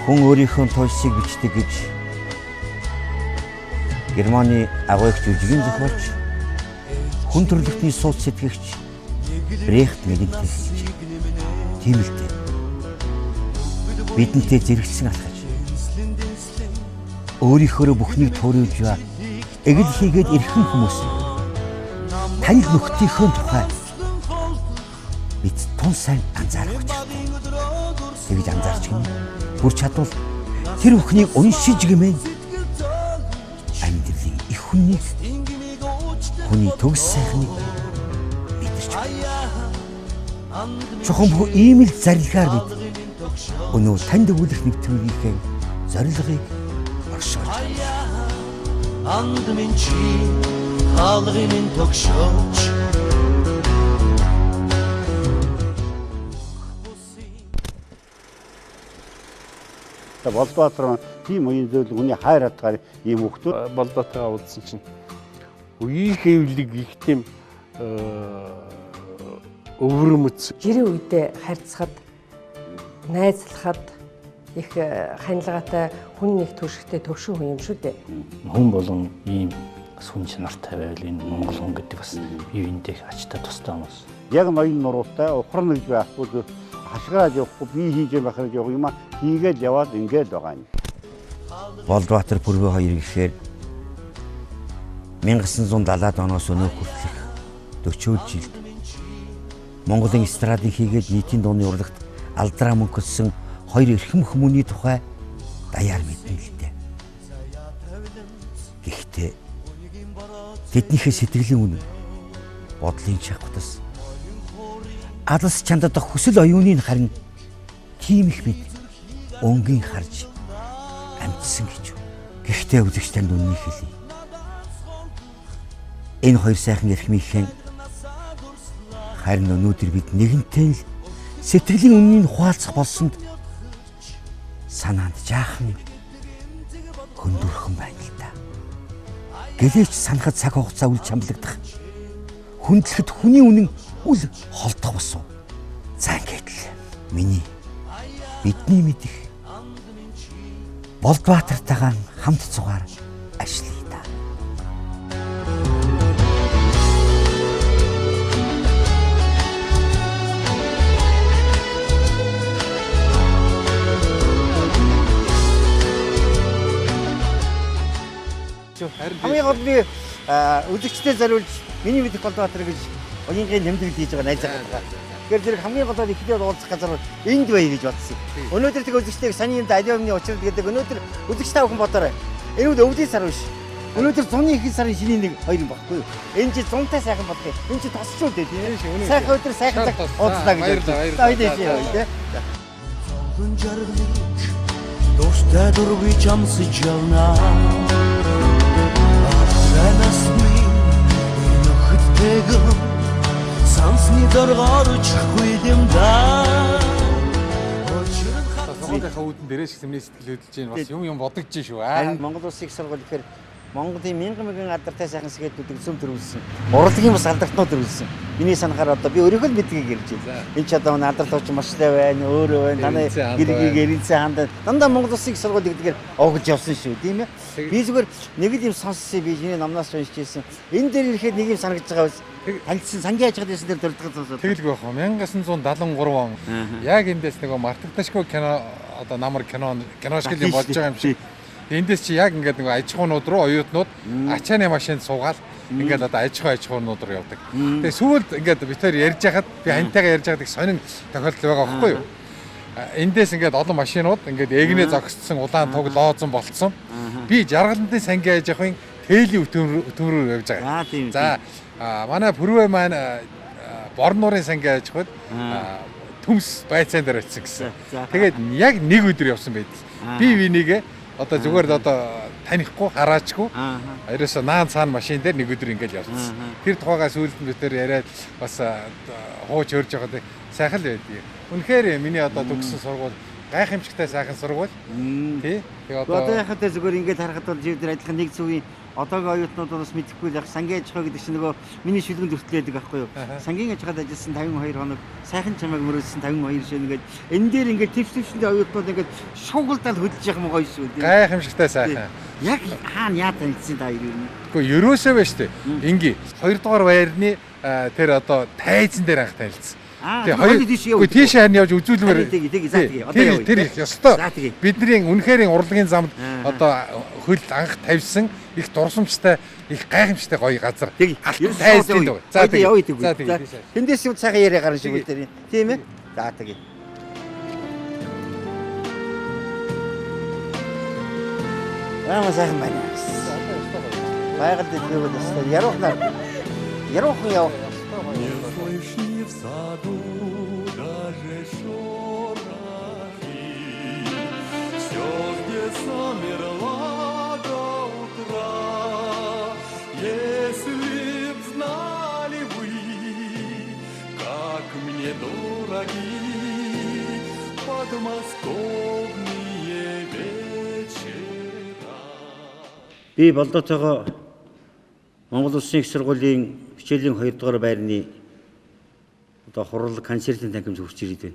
Хүн өөрийнхөө туйлсыг бичдэг гэж Германы агуйгч жүжигэн зохиолч хүн төрөлхтний сууд сэтгэгч Брехт нэгэнтэй хэлж. Тийм л дээ. Бидэнтэй зэрэгцсэн алхаж. Өөрийнхөө бүхнийг туурж ба эгэл хийгээд ирхэн хүмүүс. Танил нөхдийнхөө тухай бид тун сайн анзаарах учиртай. Тэгж анзаарч гэнэ. Бүр чадвал тэр бүхнийг уншиж гэмээр амьдралын их хүнийг хүний төгс сайхныг мэдэрч байна. Чухам бүх ийм л зарилгаар бид өнөө танд өгүүлэх нэвтрүүлгийнхээ зорилгыг оршуулж байна. Андмын чи хаалгын тогшооч Болдбаатар тийм үеийн зөвлөг үний хайр хатгаар ийм хүмүүс Болдбаатараа уулзсан чинь үеийнхээ үлэг их тийм өвөрмөц. Жирийн үедээ харьцахад, найзлахад их ханилгаатай хүн нэг төршигтэй төвшин хүн юм шүү дээ. Хүн болон ийм сүн чанартай байвал энэ Монгол хүн гэдэг бас бие биендээ ачтай тустай хүмүүс. Яг ноён нуруутай ухрна гэж байхгүй хашгираад явахгүй бие хийж байх хэрэг явах юм хийгээл яваад ингээл байгаа юм. Болдбаатар бүрвээ хоёр гэхээр 1970-аад оноос өнөө хүртэлх 40 жилд Монголын эстрадыг хийгээд нийтийн дууны урлагт алдраа мөнгөлсөн хоёр эрхэм хүмүүний тухай даяар мэднэ л дээ. Гэхдээ тэднийхээ сэтгэлийн үнэ бодлын чагтас алс чандадах хүсэл оюуныг харин тийм их бид өнгийн харж амьдсан гэж. Гэхдээ үзэгч танд үннийг хэлье. Энэ хоёр сайхан эрхмийнхэн харин өнөөдөр бид нэгэнтэй л сэтгэлийн үннийг хуваалцах болсонд санаанд жаахан хөндөрхөн байна л да. Гэлээч санахад цаг хугацаа үл чамлагдах. Хүндлэхэд хүний үнэн үл холдох босов. За ингээд л миний бидний мэдих Болдбаатартайгаа хамт цугаар ажиллая да. Хамгийн гол би үзэгчтэй зориулж миний мэдих Болдбаатар гэж оюунгийн нэмдэгэл хийж байгаа найзаа байгаа. Тэгэхээр зэрэг хамгийн гол нь ихлээр уулзах газар энд бай гэж бодсон. Өнөөдөр тэг үзэгчтэйг саний юмд аливаамны учрал гэдэг өнөөдөр үзэгч та бүхэн бодоорой. Энэ үед өвлийн сар биш. Өнөөдөр зуны ихэнх сарын шинийн нэг хоёр юм баггүй юу? Энэ чи зунтай сайхан бодлоо. Энэ чи тосчул дээ тийм ээ. Сайхан өдөр сайхан цаг уулзлаа гэж. Баярлалаа. Солон жаргалыг дуртай дургүй чамсаж явна. Санасны нөхөдтэйг сансны дөргөр чихгүй юм да. Монголынхаа үүдэн дээрээс хэмнээ сэтгэл хөдлөж чинь бас юм бодогдож шүү. Монгол Улсын их сургууль гэхээр Монголын мянган алдартай сайхан сэгээдүүдийг зөв төрүүлсэн. Урлагийн бас алдартнууд төрүүлсэн. Миний санахаар одоо би өөрийнхөө л мэдгийг ярьж байна. Энэ ч одоо алдарт ч маш лай байна, өөрөө байна. Таны гэргийг эринцээ хандаа. Дандаа Монгол Улсын их сургууль гэдгээр огж явсан шүү, тийм ээ. Би зүгээр нэг л юм сонссон би чиний номноос уншиж ирсэн. Энэ дээр ирэхэд нэг юм санагдаж байгаа бас танилцсан сангийн ажил гэсэн дээр дурдгал сонсоод. Тэгэлгүй байх. 1973 он. Яг эндээс нэг мартагдашгүй кино одоо намар кино шиг юм болж байгаа юм шиг. Эндээс чи яг ингээд нэг аж ахуйнууд руу оюутнууд ачааны машинд суугаад ингээд одоо аж ахуйнууд руу явдаг. Тэгээ сүүлд ингээд бид тээр ярьж хахад би хантайгаа ярьж хахад их сонин тохиолдол байгаа байхгүй юу? Эндээс ингээд олон машинууд ингээд эгнээ зогссон улаан туг лоозон болцсон. Би жаргалантын сангийн аж ахуйн тээлийн өтөмрөөр явж байгаа. За манай Пүрвэ маань Борн нуурын сангийн аж ахуйд төмс байцаан дээр очсон гэсэн. Тэгээд яг нэг өдөр явсан байдаг. Би винийгээ одоо зүгээр л одоо танихгүй хараачгүй. Ерөөсөө наан цаана машин дээр нэг өдөр ингээд явчихсан. Тэр тухайгаас сүүлд нь бид яриад бас хууч хөрж явахад сайхан л байдгийг. Үнэхээр миний одоо төгссөн сургууль гайхамшигтай сайхан сургууль. Тий. Тэгээ одоо яхад зүгээр ингээд харахад бол живдэр адилхан нэг зүгийн одоогийн оюутнууд бас мэдэхгүй л яг сангийн аж ахуй гэдэг чинь нөгөө миний шүлгэнд өртлөөдөг байхгүй юу? Сангийн аж ахуйд ажилласан 52 хоног, сайхан чамайг мөрөөдсөн 52 шөнө ингээд энэ дээр ингээд төвшөлтөнд оюутнууд ингээд шуугилдал хөдлөж явах мөн гоё шүү дээ. Гайхамшигтай сайхан. Яг хаана яа танилцсан та хоёр юм. Гэхдээ ерөөсөө байж тээ. Инги 2 дугаар байрны тэр одоо тайзан дээр анх танилцсан. Тэгээд тийш харин явж үзүүлмээр. Тэгээ за тэгээ. Одоо явъя. Тэр их ёстой. За тэгээ. Бидний үнэхээр урлагийн замд одоо хөл анх тавьсан их дурсамжтай их гайхамшигтай гоё газар. Тайзан дээр. За тэгээ явъя тэгээ. За тэндээс юу цагаан яриа гарна шиг үл дээр. Тийм ээ. За тэгээ. Яамаа сайхан байна. Байгаль дээр бол ярухнаар яруухан явах. Не слышь ни в саду даже шорохи. Все здесь замерло до утра. Если б знали вы, как мне дороги подмосковные вечера. Би болдоотойгоо Монгол Улсын их сургуулийн хичээлийн 2 дугаар байрны одоо хурлаг концертын тангимж хүрч ирээд байна.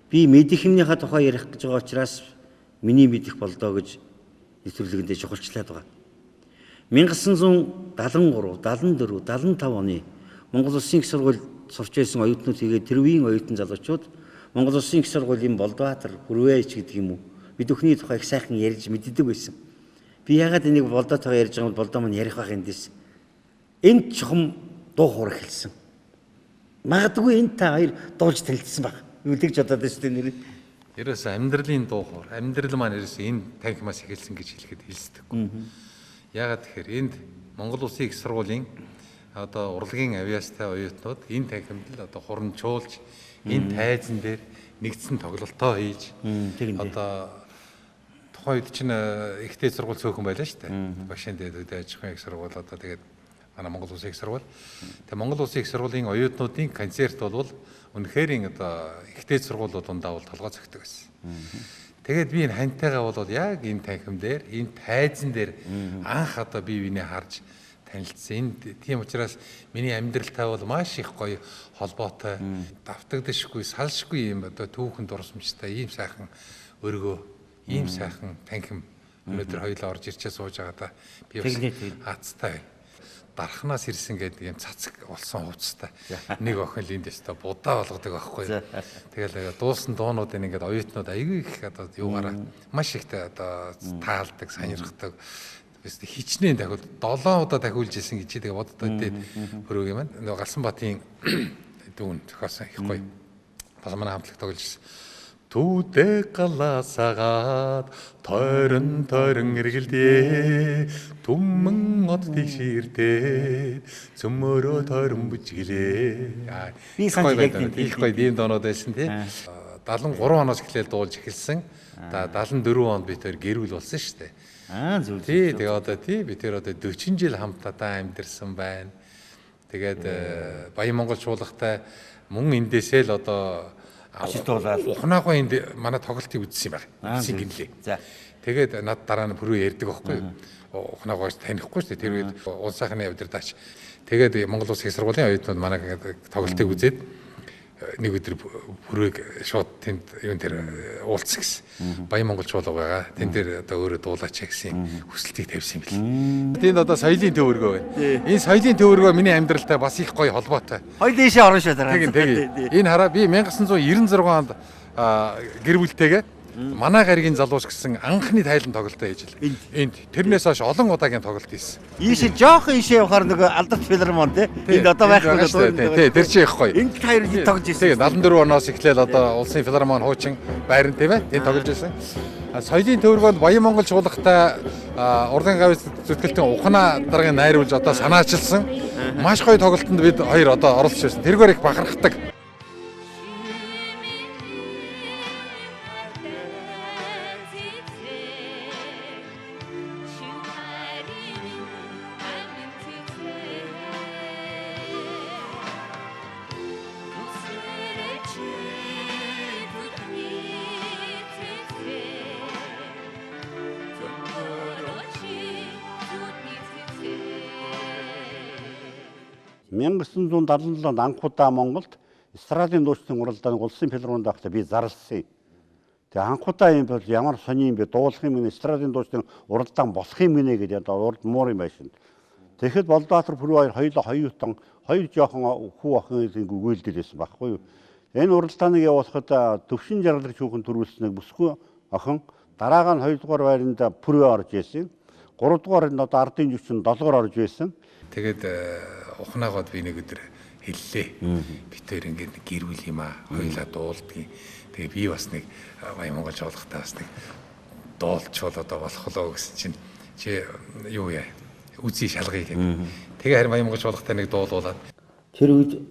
Би мэдих юмныхаа тухай ярих гэж байгаа учраас миний мэдих болдоо гэж нэвтрүүлгэндээ чухалчлаад байгаа. 1973, 74, 75 оны Монгол Улсын их сургуульд сурч байсан оюутнууд тэгээд тэр үеийн оюутан залуучууд Монгол Улсын их сургуулийн Болдбаатар, Бүрвэж гэдэг юм уу бид бүхний тухай их сайхан ярьж мэддэг байсан. Би ягаад энийг болдоотойгоо ярьж байгаа юм болдоо маань ярих байх эндээс. Энд чухам дуу хурах хэлсэн. Магадгүй энэ та хоёр дуулж танилцсан баг. Юу тэгж бодоод байна шүү дээ. Ерөөсөө амьдралын дуу хор, амьдрал маань ерөөсөө энэ танхимаас эхэлсэн гэж хэлэхэд хэлсдэггүй. Ягаад тэгэхээр энд Монгол Улсын их сургуулийн одоо урлагийн авиастай оюутнууд энэ танхимд л одоо хурамчуулж энэ тайзан дээр нэгдсэн тоглолтоо хийж одоо тухайн үед чинь ихтэй сургууль цөөхөн байлаа шүү дээ. Башин дээр үдэ аж ахуйн их сургууль одоо тэгээд манай Монгол Улсын их сургууль. Тэгээд Монгол Улсын их сургуулийн оюутнуудын концерт бол үнэхээр одоо ихтэй сургуулиуд дундаа бол толгой цогтөг байсан. Тэгээд би энэ хантайгаа бол яг энэ танхим дээр, энэ тайзан дээр анх одоо бие биенээ харж танилцсан. Тийм учраас миний амьдралтай бол маш их гоё холбоотой, давтагдашгүй, салшгүй юм одоо түүхэн дурсамжтай ийм сайхан өргөө, ийм сайхан танхим өнөөдөр хоёулаа орж ирчээ сууж байгаа да. Би бас хаацтай байна. Дархнаас ирсэн гэдэг юм цацаг болсон хувцастай. Нэг охин л энд өстө будаа болгодог байхгүй. Тэгэл дуусан дуунуудын ингээд оюутнууд аягүй их одоо юугаараа маш ихтэй одоо таалдаг, санирхдаг. Өстө хичнээн дахиад 7 удаа дахиулж исэн гэж тэгээ боддоо дээ. Хөрөөг юм. Нөгөө Галсанбаатын дүүн зохиосон их гоё. Бас манай хамтлаг тоглож ирсэн. Түүдэ галасагаад тойрон эргэлдээ түмэн од тийшэрдээ цөмөрөө тойрон бүжгэлээ. Би санаж яг их гоё ийм доонууд байсан тий. 73 оноос эхлээл дуулж эхэлсэн. 74 онд би тэр гэрүүл болсон шүү дээ. Зүг. Тий, тэгээ одоо тий би тэр одоо 40 жил хамтдаа амьдэрсэн байна. Тэгээд Баян Монгол чуулгатай мөн эндээсээ л одоо ухнаагүй энд манай тоглолтыг үзсэн юм байна. Үзсэн гинлээ. За. Тэгээд над дараа нь бүрөө ярьдаг байхгүй юу? Ухнаагоос танихгүй шүү дээ. Тэр үед улс сайхны авдирдаач. Тэгээд Монгол Улсын их сургуулийн оюутнууд манай тоглолтыг үзээд нэг өдөр бүрийг шууд тэнд юун дээр уулзсан гэсэн. Баян Монгол чуулга байгаа. Тэн дээр одоо өөрөө дуулаач гэсэн хүсэлтийг тавьсан юм бэл. Тэнд одоо соёлын төвөргөө байна. Энэ соёлын төвөргөө миний амьдралтай бас их гоё холбоотой. Хоёул дэшээ орно шүү дараа. Тэгээ. Энэ хараа би 1996 онд гэр бүлтэйгээ манай гаригийн залууч гэсэн анхны тайлан тоглолтоо хийж л. Энд тэрнээс хойш олон удаагийн тоглолт хийсэн. Ийшээ жоохон ийшээ явахаар нөгөө алдарт филармон тий. Энд одоо байхгүй тий. Тэр чинь их гоё. Энд хоёр тоглож ирсэн. Тэгээ 74 оноос эхлээл одоо улсын филармон хуучин байран тийм ээ. Тэнд тоглож ирсэн. Соёлын төвөргөнд Баян Монгол чуулгатай урлагийн гавьяа зүтгэлтийн ухнаа дараагийн найруулж одоо санаачилсан. Маш гоё тоглолтод бид хоёр одоо оролцож байсан. Тэргээр их бахархдаг. 1977 онд анх удаа Монголд эстрадын дуучдын уралдааны улсын филармонд байхдаа би зарласан юм. Тэгээ анх удаа юм бол ямар сони юм бэ? Дуулах юм гинэ, эстрадын дуучдын уралдаан болох юм гинэ гэдэг одоо урд муур юм байшин. Тэгэхэд Болдбаатар Пүрүү хоёулаа хоёр утан, хоёр жоохон хүү охин гүйлдэл байсан байхгүй юу? Энэ уралдааныг явуулахад төвшин жаргалч хүүхэн төрүүлснэг бүсгүй охин дараагаар нь 2 дугаар байранд Пүрүү орж ирсэн. 3 дугаар нь одоо ардын жүчин 7 дугаар орж ирсэн. Тэгээд ухнаагууд би нэг өдөр хэллээ. Бид хоёр ингээд гэр бүл юм аа. Хоёулаа дуулдгийг. Тэгээ би бас нэг Баян Монгол жуулахтаа бас нэг дуулчвал одоо болох лоо гэсэн чинь чи юу яа? Үзий шалгая гэдэг. Тэгээ харин Баян Монгол жуулахтаа нэг дуулуулаад Тэр үед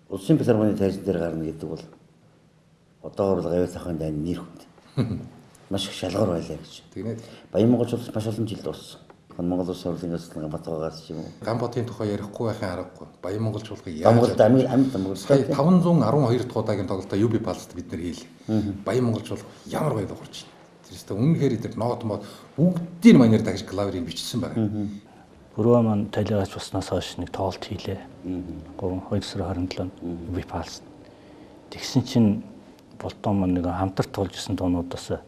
улсын филармоны тайзан дээр гарна гэдэг бол одоогор л гавь цахаан дайны нэр хүнд. Маш их шалгуур байлаа гэж. тэгээд Баян Монгол жуулах маш олон жил дууссан. Монгол Улс хурлын гасдлан Батгаагаас ч юм уу. Гамбатын тухай ярихгүй байхын аргагүй. Баян Монгол жуулахыг Монголд амьд Монгол 512 дахь удаагийн тоглолтоо UB Pulse-д бид нэр хийлээ. Баян Монгол жуулах ямар гоё духарч байна. Тэрсээ үнэхээр тэр ноот мод бүгдийг манер дагж клавирыг бичсэн байна. Пүрүү маань талигаач буснаас хойш нэг тоглолт хийлээ. 2 сарын 27-нд UB Pulse. Тэгсэн чинь Болтон маань нэг хамтарт туулж исэн дуунуудаас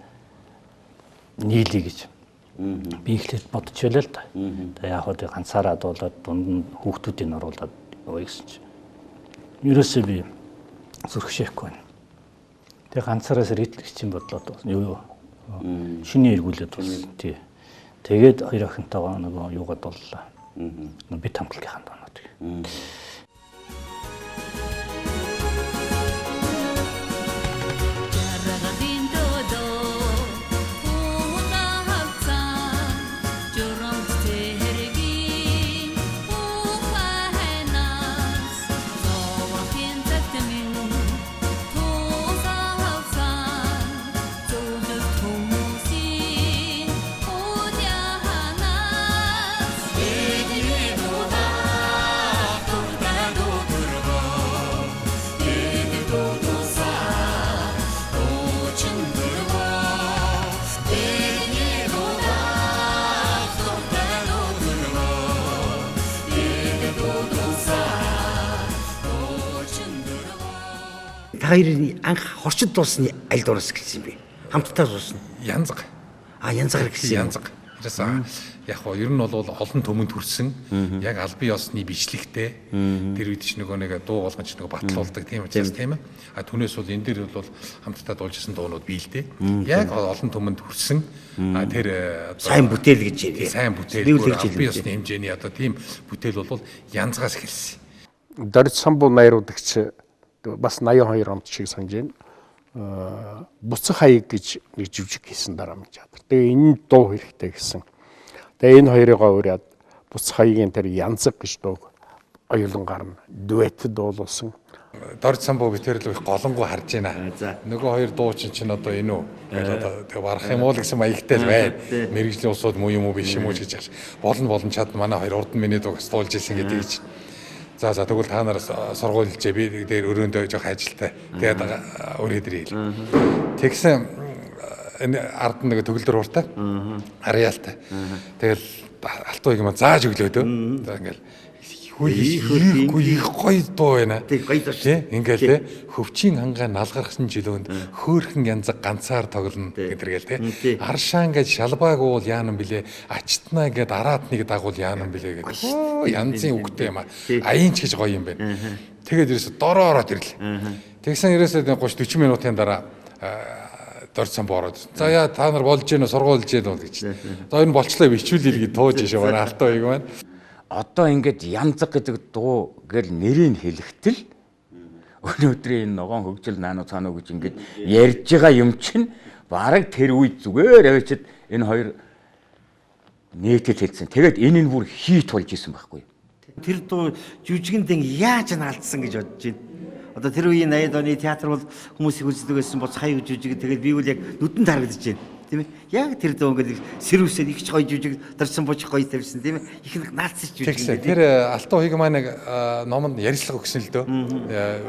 нийлээ гэж. Би ихлээр бодож байлаа л да. Тэгээ яг хөө ганцаараа дуулаад дунд нь хүүхдүүдийг оруулаад яваа гэсэн чинь. Ерөөсөө би зүрхшээхгүй байна. Тэгээ ганцаараас ритлэгч юм бодлоод юу шинэ эргүүлээд болсон. Тий. Тэгээд хоёр охинтойгоо нөгөө юугаад боллоо. Бид хамтлагийн дуунууд. Хоёрын анх хорчид дуусны аль дураас гэсэн юм бэ? Хамтдаа дуусна. Янзаг. Янзгаар гэсэн. Янзаг. Тэрээс яг хоо ер нь бол олон төмөнд хүрсэн. Яг албан ёсны бичлэгтэй. Тэр үед ч нөгөө нэг дуу болгоч нөгөө батлуулдаг тийм учраас тийм ээ. А түүнээс бол энэ дээр бол хамтдаа дуулжсэн дуунууд бий л дээ. Яг олон төмөнд хүрсэн. А тэр сайн бүтээл гэж юм. сайн бүтээл. Албан ёсны хэмжээний одоо тийм бүтээл бол янзгаас эхэлсэн. Дорж самбуу найруулагч бас 82 онд шиг санаж байна. Буцах хаяг гэж нэг жүжиг хийсэн дараа мэж чадвар. Тэгээ энэ дуу хэрэгтэй гэсэн. Тэгээ энэ хоёрыг уураад буцах хаягийн тэр янзаг гэж дуу оюулан гарна. Дуэт дуулсан. Дорж самбуу битэр л их голонгоо харж байна. Нөгөө хоёр дуучин чинь одоо энэ үү? Одоо тэгээ барах юм уу гэсэн маягтай л байна. Мэргэжлийн усууд муу юм уу биш юм уу гэж болон чад манай хоёр урд миний дууг стуулж исэн гэдэг чинь. За тэгвэл та нараас сургуулилжээ би дээр өрөөндөө жоох ажилтай. Тэгээд өөрөө дээр ийл. Тэгсэн энэ ард нэг төгөлдөр уртаа. Ариалтай. Тэгэл алтууг юм зааж өглөөдөө. За ингээл хөөхгүй их гоё дуу байна. Тэг гоё дуу. Тий ингээл те хөвчийн хангаа налгархсан жилөөнд хөөхөн янзаг ганцаар тоглоно гэдэргээл те. Аршаа ингээд шалбааг уул яанам блэ ачтнаа ингээд араатныг дагуул яанам блэ гэдэг. Янзын үгтэй юм аа. Аяинч гэж гоё юм байна. Тэгээд ерөөсө дороо ороод ирлээ. Тэгсэн ерөөсө 30 40 минутын дараа дорж самбуу ороод. За яа та нар болж гэнэ сургуулж гэнэ гэж. За энэ болчлоо бичүүлээ гэж тууж ишээ байна алтаа байг маань. Одоо ингээд янзаг гэдэг дуу гэл нэрийг хэлэхтэл өнөөдрийн ногоон хөгжил наануу цаануу гэж ингээд ярьж байгаа юм чинь бараг тэр үед зүгээр авчид энэ хоёр нийтэд хэлсэн. Тэгээд энэ нь бүр хийт болж исэн байхгүй. Тэр дуу жүжигэнд яаж наалдсан гэж бодож байна. Одоо тэр үеийн 80-ад оны театр бол хүмүүсийг үздэг байсан боц хаяг жүжиг тэгээд би бол яг нүдэнд харагдаж байна. тийм ээ. Яг тэр дөө ингээд сэрүүсээр их ч гоё жүжиг дарсан бууж гоё тавьсан тийм ээ. Их наацч жүжиг. Тэгсэн. Тэр Алтан уяг маань номонд ярилцлага өгсөн л дөө.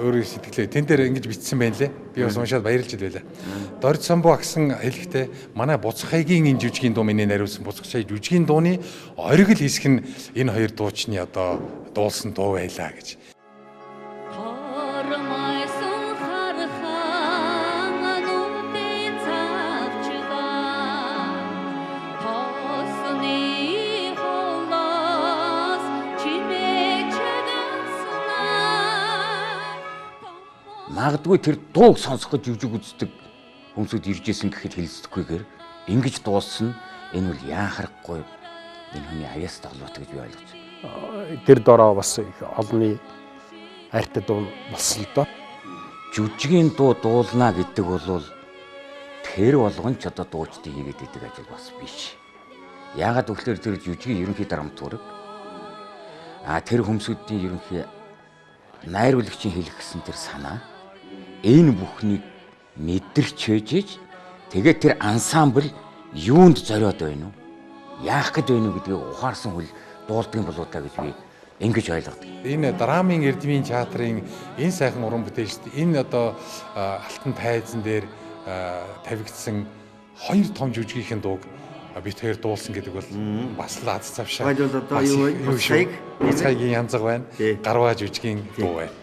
Өөрийн сэтгэлээ тэн дээр ингэж бичсэн байна лээ. Би бас уншаад баярлж байлаа. Дорж самбуу гэсэн хэлэхдээ манай Буцхайгийн энэ жүжигийн дуу миний нариулсан Буцхай жүжигийн дууны оргил хэсэг нь энэ хоёр дуучны одоо дуулсан дуу байлаа гэж. Магадгүй тэр дууг сонсох гэж жүжиг үздэг хүмүүсд ирж исэн гэхэд хэлцдэггүйгээр ингэж дууссан энэ бол яахарахгүй энэ хүний аяас тоглоот гэж би ойлгож байна. Тэр дороо бас их олонний хайртай дуу болсон л доо. Жүжигийн дуу дуулна гэдэг бол тэр болгон ч одоо дуучдыг хийгээд идэг ажил бас биш. Яагаад гэвэл тэр жүжигийн ерөнхий драматург тэр хүмүүсийн ерөнхий найруулагчийн хэлэх гэсэн тэр санаа энэ бүхнийг мэдэрч хөөж тэгээд тэр ансамбл юунд зориод байна уу? Яах гэж байна уу гэдгийг ухаарсан хүл дуулдгийн болоо та гэж би ингэж ойлгодог. Энэ драмын эрдмийн театрын энэ сайхан уран бүтээлчд энэ одоо алтан тайзан дээр тавигдсан хоёр том жүжигийнхэн дууг бит хоёр дуулсан гэдэг бол бас л аз завшаа. Гол бол одоо юу Буцхайгийн янзаг байна. Гарваа жүжигийн дуу байна.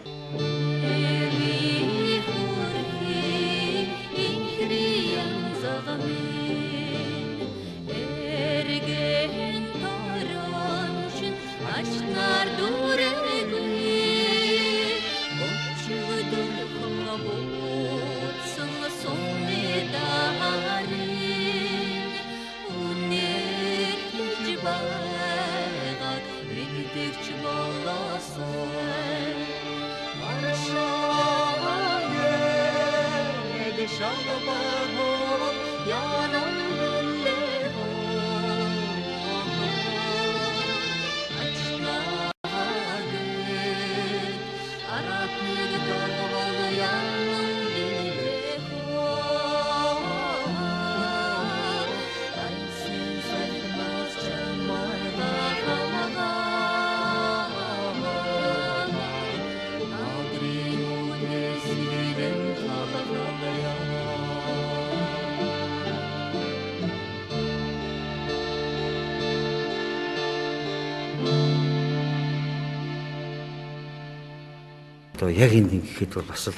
Одоо яг энэ гэхэд бол бас л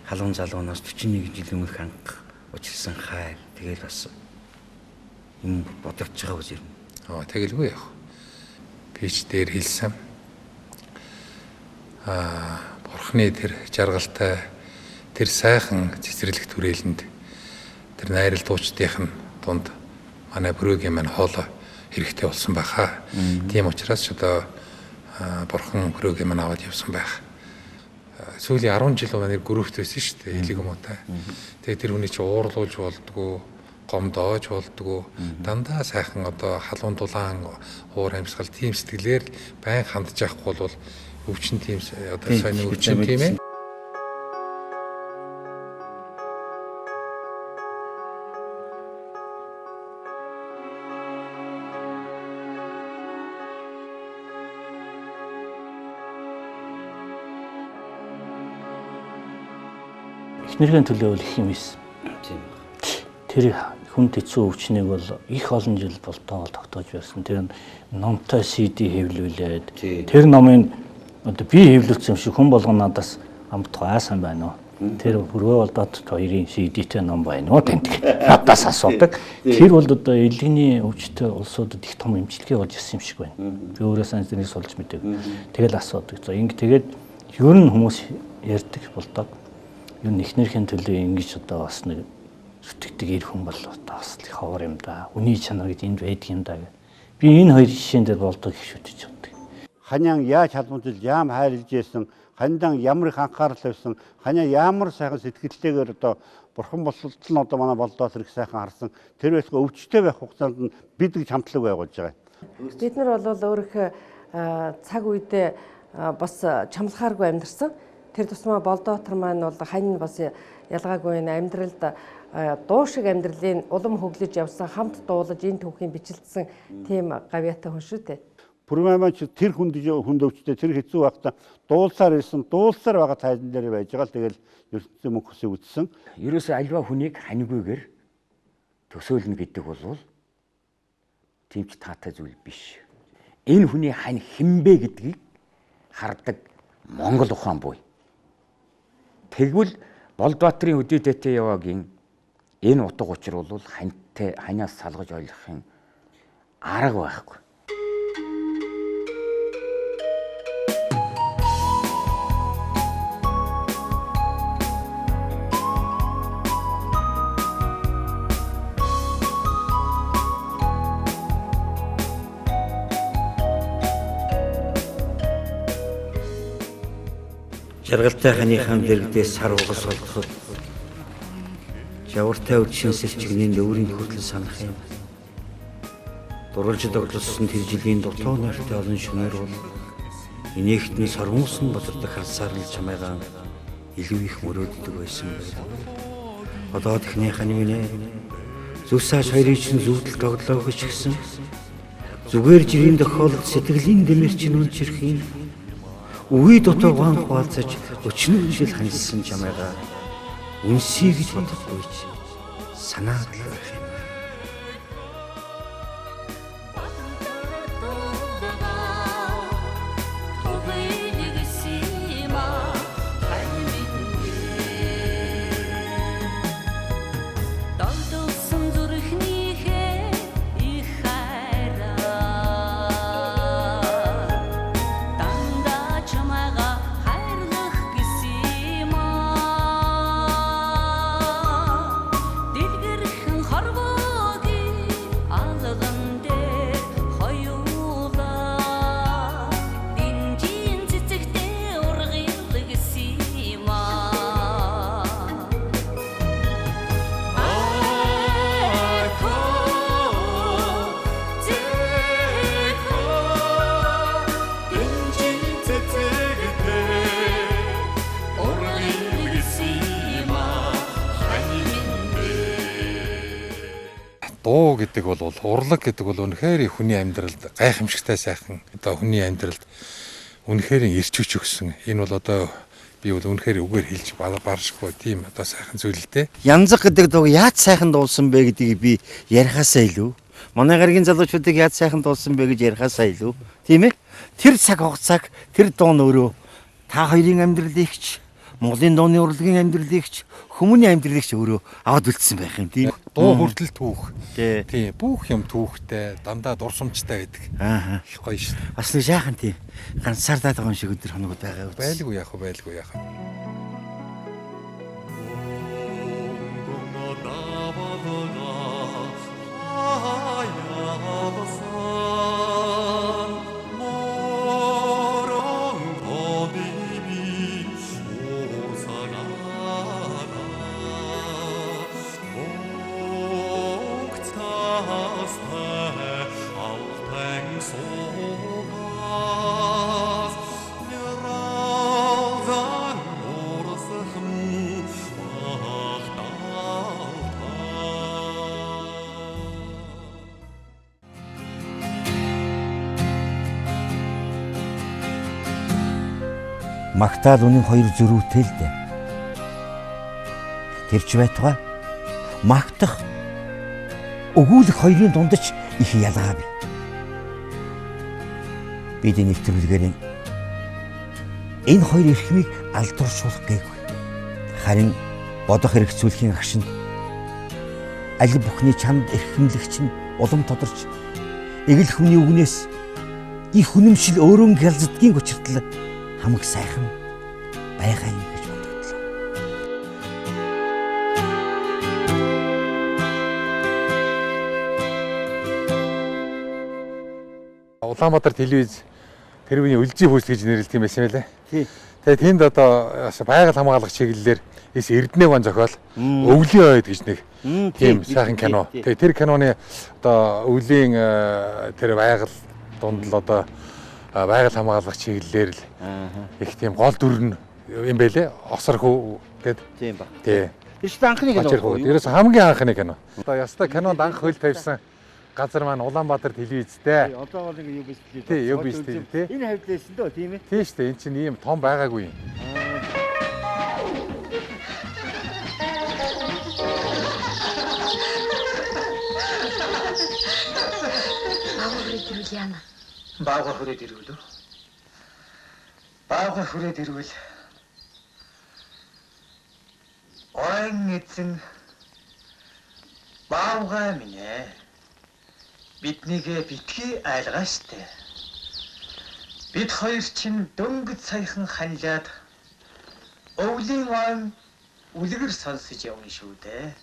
халуун залуунаас 41 жил өмнөх анх учирсан хайр тэгэл бас юм бодогдож байгаа үз юм. Тэгэлгүй яах. Пич дээр хэлсэн. Бурхны тэр жаргалтай тэр сайхан цэцэрлэг түрээлэнд тэр найрал дуучдын дунд манай бүрөөгийн маань хоолой хэрэгтэй болсон байхаа. Тийм учраас ч одоо бурхан бүрөөгийн маань аваад явсан байх. Сүүлийн 10 жил манай группт байсан шүү дээ. Элэг юм уу та. Тэгээ тэр хүний чи уурлуулж болдгоо, гомдоож болдгоо. Дандаа сайхан одоо халуун дулаан уур амьсгал тийм сэтгэлээр байн хандж явахгүй бол өвчин тийм одоо сони өвчин тийм ээ. Эхнэрийн төлөө их юм ийсэн. Тэр хүнд хэцүү өвчнийг бол их олон жил болтоо тогтоож байсан. Тэр номтой CD хэвлүүлээд тэр номын одоо би хэвлүүлсэн юм шиг хүн болгоно надаас амт гайсан байна уу. Тэр хүрээ болдоод хоёрын CD-тэй ном байна уу тэнт надаас асуудаг. Тэр бол одоо элэний өвчтөй улсуудад их том эмчилгээ болж ирсэн юм шиг байна. Би өөрөө санаж тэрийг сулж мэдээг. Тэгэл асуудаг. За ингэ тэгээд ер нь хүмүүс ярьдаг болдог. Юу нэхнэрхийн төлөө ингэж одоо бас нэг зүтгэдэг ир хүн бол одоо бас их ховор юм да. Үний чанар гэж энд байдаг юм да. Би энэ хоёр жишээн дээр болдог их шүтэж боддог. Ханян яаж халуунтал яам хайрлж байсан, хандан ямар их анхаарал тавьсан, ханяа ямар сайхан сэтгэлтэйгээр одоо бурхан болтол нь одоо манай болдоос их сайхан харсан. Тэр байсгаа өвчтэй байх хугацаанд нь бид гэж хамтлаг байгуулж байгаа. Бид нар бол өөрийнхөө цаг үедээ бас чамлахааргүй амьдэрсэн. Тэр тусмаа болдоотор маань бол хань бас ялгаагүй энэ амьдралд дуу шиг амьдралын улам хөглөж явсан хамт дуулаж энэ түүхийн бичлэлсэн тийм гавьяатай хүн шүү дээ. Бүрмаймаа ч тэр хүнд өвчтэй тэр хэцүү байхдаа дуулсаар ирсэн, дуулсаар байгаа тайлан дээр байж байгаа л тэгэл ертөнцийн мөнхөсөө үтсэн. Ерөөсөө альва хүнийг ханигүйгээр төсөөлнө гэдэг бол тэмч таатай зүйл биш. Энэ хүний хань хинбэ гэдгийг хардаг Монгол ухаан буй. Тэгвэл Болдбаатарын өдөөтэй яваагийн энэ утга учир бол ханьтай ханаас салгаж ойлгохын арга байхгүй. Жаргалтай ханыхаа дэрэгдээс сар угас олдоход жавартай үдшинсэл чигнээн өөрийн хүртэл санах юм. Дурлж доглосон тэр жилийн дутуу нойртой олон шөнөөр бол инээхтэн сормуусан болдог харсаар л чамайгаа илүү их мөрөөддөг байсан байлаа. Одоо тэхний хань минь зүсааш хоёрын чинь зүудэл тоглоо гэж гисэн. Зүгээр жирийн тохиолдолд сэтгэлийн дэмэр чинь үнчрэх юм. Үгүй дутуугаан хуваалцаж өчнөө жил ханьсан чамайгаа үнсий гэж бодохгүй ч санаа байх юм. Дуу гэдэг бол урлаг гэдэг бол үнэхээр хүний амьдралд гайхамшигтай сайхан одоо хүний амьдралд үнэхээр ирч хүч өгсөн. Энэ бол одоо би бол үнэхээр үгээр хэлж баршгүй тийм одоо сайхан зүйл л дээ. Янзаг гэдэг дуу яаж сайхан дуулсан бэ гэдгийг би ярихаасаа илүү манай гарагийн залуучуудыг яаж сайхан дуулсан бэ гэж ярихаасаа илүү тийм ээ. Тэр цаг хугацааг тэр дуу нь өөрөө та хоёрын амьдралыгч Монголын дууны урлагийн амьдралыгч хүмүүний амьдралыгч өөрөө аваад үлдсэн байх юм тийм. Дуу хүртэл түүх. Тийм. Бүх юм түүхтэй, дандаа дурсамжтай байдаг. Их гоё шүү дээ. Бас нэг жаахан тийм ганцаардаад байгаа юм шиг өдөр хоногуд байгаа үү? Байлгүй яах вэ, байлгүй яах вэ. Магтаал үнэн хоёр зөрүүтэй л дээ. Тэрч байтугай магтах өгүүлэх хоёрын дунд ч их ялгаа бий. Бидний нэвтрүүлгээр энэ хоёр эрхмийг алдаршуулах гээгүй. Харин бодох хэрэгцүүлэхийн агшинд аль бүхний чамд эрхэмлэгч нь улам тодорч эгэл хүний үгнээс их үнэмшил өөрөө гялздгийн учиртал хамаг сайхан байгаа юм гэж бодогдлоо. Улаанбаатар телевиз тэрүүний өлзий хүйс гэж нэрлэдэг юм байсан байлаа. Тий. Тэгээ тэнд одоо байгаль хамгаалах чиглэлээр Эрдэнэ гон зохиол Өвлийн ойд гэж нэг тийм сайхан кино. Тэгээ тэр киноны одоо өвлийн тэр байгаль дунд л одоо байгаль хамгаалах чиглэлээр л их тийм гол дүр нь юм байлээ. Осор хүү гэдэг. Тийм ба. Тий. Эрт анхны кино. Ерөөс хамгийн анхны кино. Одоо ястаа кинонд анх хөл тавьсан газар маань Улаанбаатар телевизтэй. Одоо бол ингэ UBS телевиз. Тий, UBS телевиз тий. Энэ хавьд лээсэн дөө тийм ээ. Тийм шүү дээ. Энд чинь ийм том байгаагүй юм. Баагаар хүрээд ирвэл үү? Баагаар хүрээд ирвэл ойн эзэн баавгаа минь ээ. Биднийгээ битгий айлгаа штэ. Бид хоёр чинь дөнгөж саяхан ханлаад өвлийн ойн үлгэр сонсож явна шүү дээ.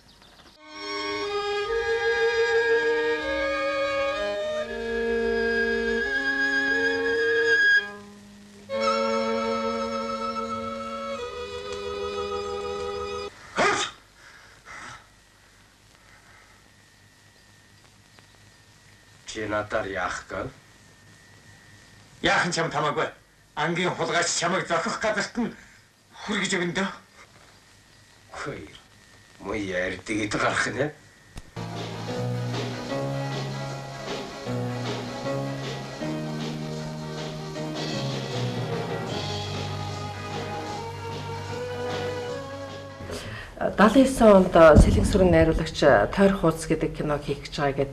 Чи надаар яах гээ? Яах нь чам тамаагүй. Ангийн хулгайч чамайг зохих газарт нь хүргэж өгнө дөө. Хөөе. Муу ярьдаг ид гарах нэ. онд Сэлэнг сүрэн найруулагч Тойр хуудас гэдэг киног хийх гэж байгаа гэд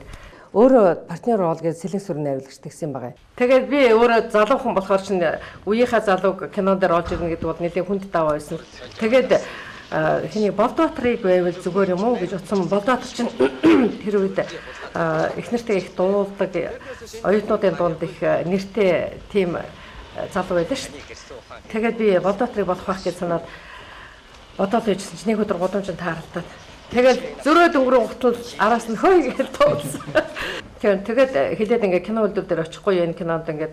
өөрөө партнер рол гэж Сэлэнг сүрэн найруулагч тэгсэн байгаа. Тэгээд би өөрөө залуу хүн болохоор чинь үеийнхаа залууг кинон дээр олж ирнэ гэдэг бол нэлээд хүнд даваа байсан. Тэгээд хиний Болдбаатрыг байвал зүгээр юм уу гэж утсан. Болдбаатар чинь тэр үед их нэртэй их дуулдаг оюутнуудын дунд их нэртэй тийм залуу байлаа шүү дээ. Тэгээд би Болдбаатрыг болох байх гэж санаад бодоод байжсэн чинь нэг өдөр гудамжинд тааралдаад. Тэгээд зөрөө дөнгөрөө гутал араас нь хөөе гэж дуудсан. Тэгээд хэлээд ингээ кино үйлдвэр дээр очихгүй энэ кинонд ингээ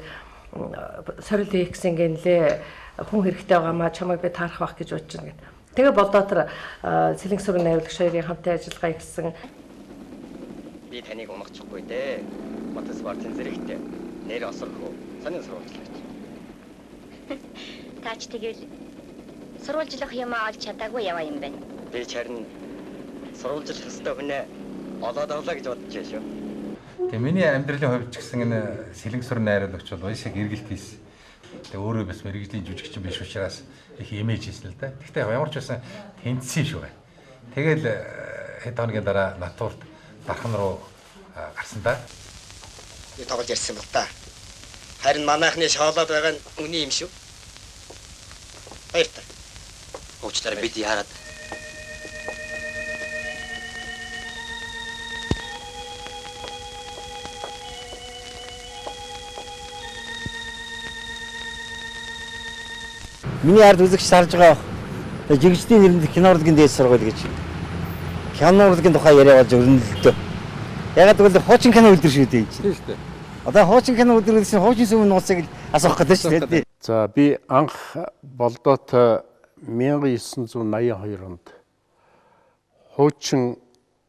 сорил X ингээ нэлээ хүн хэрэгтэй байгаамаа чамайг би таарах байх гэж бодож байна гэд. Тэгээ Болдбаатар Сэлэнг сүрэн найруулагч хоёрын хамтын ажиллагаа ихсэн. Би таныг унахчихгүй дээ. Мотоспортын зэрэгтэй. Нэр осорхоо. Сонин сурвалжлагч. Таач тэгэл сурвалжлах юм олж чадаагүй яваа юм байна. Би чарн сурвалжлах хөстө хүнээ олоод авлаа гэж бодож байна шүү. Тэгээ миний амьдралын хувьд ч гэсэн энэ Сэлэнг сүрэн найруулагч бол маш их эргэлт хийсэн. Тэгээ өөрөө бас мэрэгжлийн жүжигчин биш учраас их имиж хийсэн л да. Гэхдээ ямар ч байсан тэнцсэн шүү бай. Тэгэл хэд хоногийн дараа натурд дархан руу гарсан да. Би тоглож ярьсан бол та. Харин манайхны шоолоод байгаа нь үний юм шүү. Баяртай. Уучлаарай бид яарад. Миний ард үзэгч сарж байгаа жигчдийн нэрэнд кино урлагийн дээд сургууль гэж. Кино урлагийн тухай яриа болж өрнө л дөө. Ягаад гэвэл хуучин кино үлдэр шүү дээ. Тийм шүү дээ. Одоо хуучин кино үлдэрсэн хуучин сүмийн нууцыг асуух гэдэг шүү дээ. За би анх Болдоот 1982 онд хуучин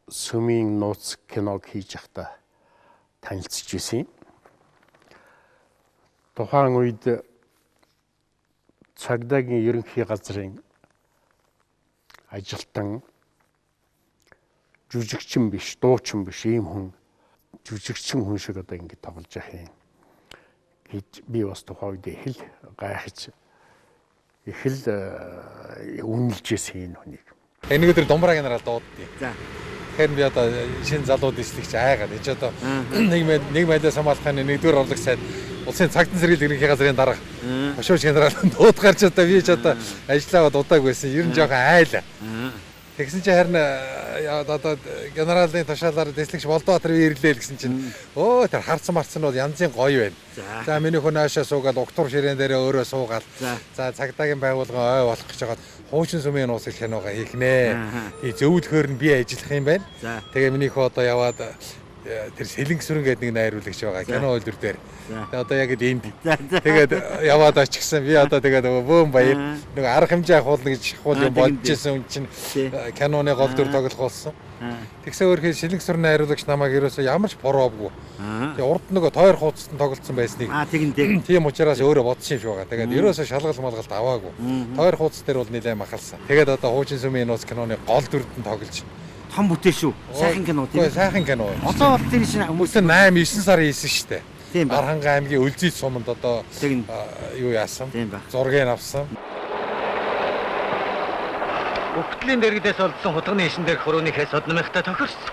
сүмийн нууц киног хийж явахдаа танилцж байсан юм. Тухайн үед цагдаагийн ерөнхий газрын ажилтан жүжигчин биш, дуучин биш ийм хүн жүжигчин хүн шиг одоо ингэ тоглож явах юм. Гэж би бас тухайн үед их л гайхаж их л үнэлжсэн энэ хүнийг. Нэг өдөр Думбраа генерал дууддیں۔ За. Тэгэхээр би одоо шинэ залуу дислэгч айгаад ээж одоо нэг мэдээ самбалахын нэгдүгээр орлог сайд улсын цагтан зэрэг ерөнхий газрын дарга Хошууч генерал дуудгарч одоо би ч одоо ажиллаад удааг байсан. Ер нь жоохон айлаа. Тэгсэн чинь харин одоо генералын тушаалаар дислэгч Болдбаатар ирлээ л гэсэн чинь өө тэр харцсан марцсан бол янзын гоё байна. За миний хүн аашаа суугаад угтур ширээн дээрээ өөрөө суугаад за цагдаагийн байгууллагын ой болох гэж байгаа хуучин сүмийн нууцыг киногоо хийх нэ. Зөвлөхөр нь би ажиллах юм байна. Тэгээ миний хөө одоо яваад тэр Сэлэнг сүрэн гэдэг нэг найруулагч байгаа кино үйлдвэр дээр. Тэгээ одоо яг энд. Тэгээд яваад очихсан. Би одоо тэгээд бөөм баяр. Нэг арга хэмжээ ахуулна гэж хавал бодож ирсэн хүн чинь киноны гол дүр тоглох болсон. Тэгсэн өөрхий Сэлэнг сүрний хариулагч намайг ерөөсөө ямар ч бороогүй. Тэгээ урд нөгөө тойр хуудсанд тоглолцсон байсныг. Тэгнэ. Тийм учраас өөрөө бодсон юм шиг байгаа. Тэгээд ерөөсөө шалгал малгалт аваагүй. Тойр хуудас дээр бол нэлээд махалсан. Тэгээд одоо Хуучин сүмийн нууц киноны гол дүрдэн тоглож том бүтээл шүү. Сайхан кино тийм. Сайхан кино. Одоо бол тэр шин хүмүүс 8 9 сар хийсэн шүү дээ. Тийм ба. Архангай аймгийн Үлзий суманд одоо юу яасан? Зургийг авсан. Өгтлийн дэрэгдээс олдсон хутганы ишин дээрх хөрөөнийхээ содномихтой тохирсон.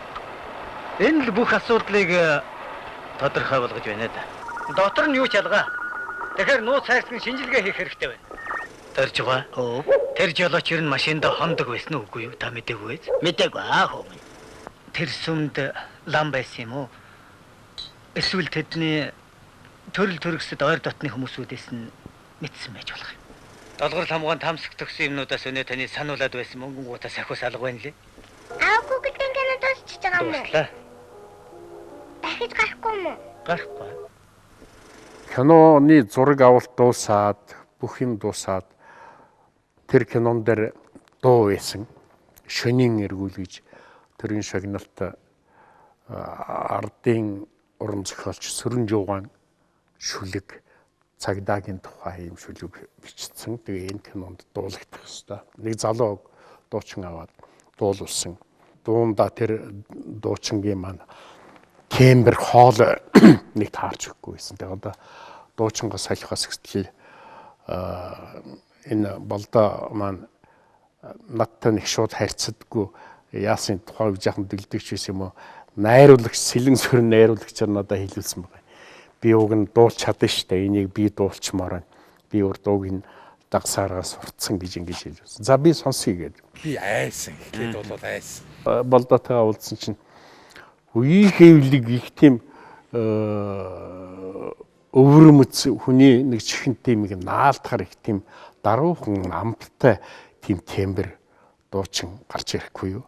Энэ л бүх асуудлыг тодорхой болгож байна да. Дотор нь юу ч ялгаа. Тэгэхээр нууц хайрцаг шинжилгээ хийх хэрэгтэй байна. Тэрч байгаа. Тэр жолооч ер нь машинд хондог байсан уу үгүй юу? Та мэдээгүй. Мэдээгүй аа хөө. Тэр сүмд лам байсан юм уу? Эсвэл тэдний төрөл төрөсөд ойр дотны хүмүүсүүдээс нь мэдсэн байж болох юм. Долгор хамгаан тамсаг төгсөн юмнуудаас өнөө таны сануулад байсан мөнгөнгуудаа сахиус алга байна лээ. Аагүй гэдэг кино дуусчих байгаа юм уу? Дуслаа. Дахиж гарахгүй юм уу? Гарахгүй. Киноны зураг авалт дуусаад бүх юм дуусаад тэр кинон дээр дуу байсан. Шөнийн эргүүл гэж тэрийн шагналт ардын уран зохиолч Сүрэн Жуугаан шүлэг цагдаагийн тухай юм шүлэг бичсэн. Тэгээ энэ кинонд дуулагдах хэвээр. Нэг залуу дуучин аваад дуулуулсан. Дуунда тэр дуучингийн маань Кембер хоол нэг таарч өгөхгүй байсан. Тэгээ одоо дуучингаа салхихаас эхтэл энэ болдоо маань надтай нэг шууд харьцдаггүй яасын тухай жоохон дэлдэгч байсан юм уу? Найруулагч Сэлэнг сүрэн найруулагчаар надад хэлүүлсэн байна. Би уг нь дуулч чадна штэ. Энийг би дуулчмаар байна. Би урдууг нь дагсаараас сурцсан гэж ингэж хэлсэн. За би сонсъё гэдэг. Би айсан. Гэхэд бол айсан. Болдоотойгоо уулзсан чинь үеийн хэвлэг их тийм өвөрмөц хүний нэг чихэнтэй нэг наалтахаар их тийм даруухан амттай тийм тембер дуучин гарч ирэхгүй юу?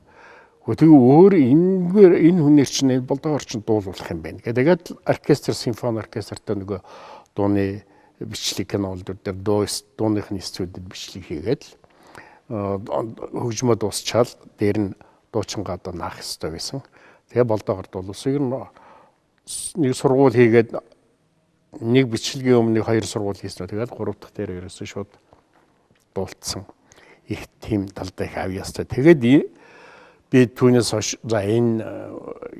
Тэгээ өөр энэ хүнээр чинь болдогоор чинь дуулуулах юм байна. Тэгээд оркестр симфони оркестртэй нөгөө дууны бичлэг кинолд дээр дууныхны студид бичлэг хийгээд хөгжмөө дуусчаал дээр нь дуучингаа одоо наах хэрэгтэй байсан. Тэгээ болдогоор дуулуулсан. Ер нь нэг сургууль хийгээд нэг бичлэгийн өмнө хоёр сургууль хийсэн. Тэгээд гурав дахь дээр ерөөсөө шууд дуулцсан. Их тийм талдаа их авьяастай. Тэгээд би түүнээс хойш за энэ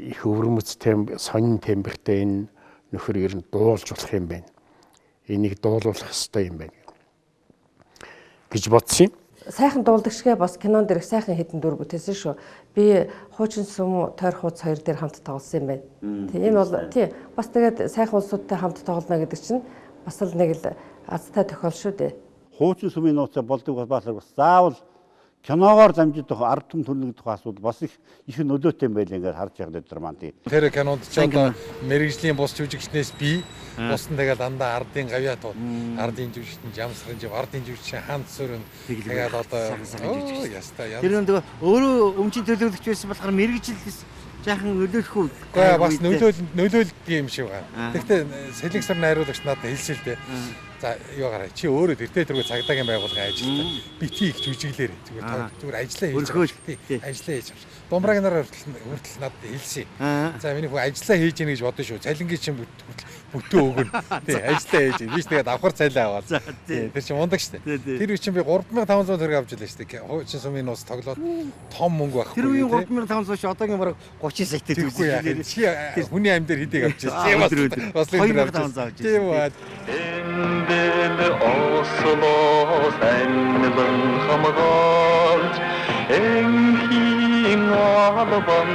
их өвөрмөц сонин тембертэй энэ нөхөр ер нь дуулж болох юм байна. Энийг дуулуулах хэрэгтэй юм байна гэж бодсон юм. Сайхан дуулдагчгээ бас кинон дээрх сайхан хэдэн дүр бүтээсэн шүү. Би Хуучин сүм тойр хуудас хоёр дээр хамт тоглосон юм байна. Тийм бол тий бас тэгээд сайхан улсуудтай хамт тоглоно гэдэг чинь бас л нэг л азтай тохиол шүү дээ. Хуучин сүмийн нууцаа болдог бас заавал киногоор дамжиж ард түмэн төрөлх тухай асуудал бас их нөлөөтэй юм байл ингээд харж байгаа дээр маань тий. Тэр кинонд ч одоо мэрэгжлийн бус жүжигчнээс би бусна тэгээд дандаа ардын гавьяатууд ардын жүжигчин Жамсрын жив ардын жүжигчин Хаант Сүрэн тэгээд одоо ястаа тэр нөгөө өөрөө өмчийн төлөөлөгч байсан болохоор мэрэгжил жаахан нөлөөлөхгүй. Гэхдээ бас нөлөөлдөг юм шиг байна. Гэхдээ Сэлэнг сүрэн найруулагч надад хэлсэн л дээ. За юу гараа чи өөрөө тэртээ цагдаагийн байгууллагын ажилтан бити их жүжиглэр зүгээр ажиллаа хийж ажиллаа хийж Думбрагийн нараар хүртэл надад хэлсэн. За миний хүү ажиллаа хийж ийн гэж бодсон шүү. Цалингийн чинь бүтэн өгөн. Тий ажиллаа хийж ийн. Би ч тэгээд давхар цалин аваад. Тэр чинь мундаг штэ. Тэр үчин би 3500 төгрөг авч илээ штэ. Хуучин сүмийн нууц тоглоод том мөнгө байхгүй. Тэр үеийн 3500 ш одоогийн бараг 30 сая төгрөг. Чи хүний ам дээр хэдийг авч ирсэн. Бас 2500 авч ирсэн. Тийм үү. Эндэл ослоо санлан хамгаалж энхийн албан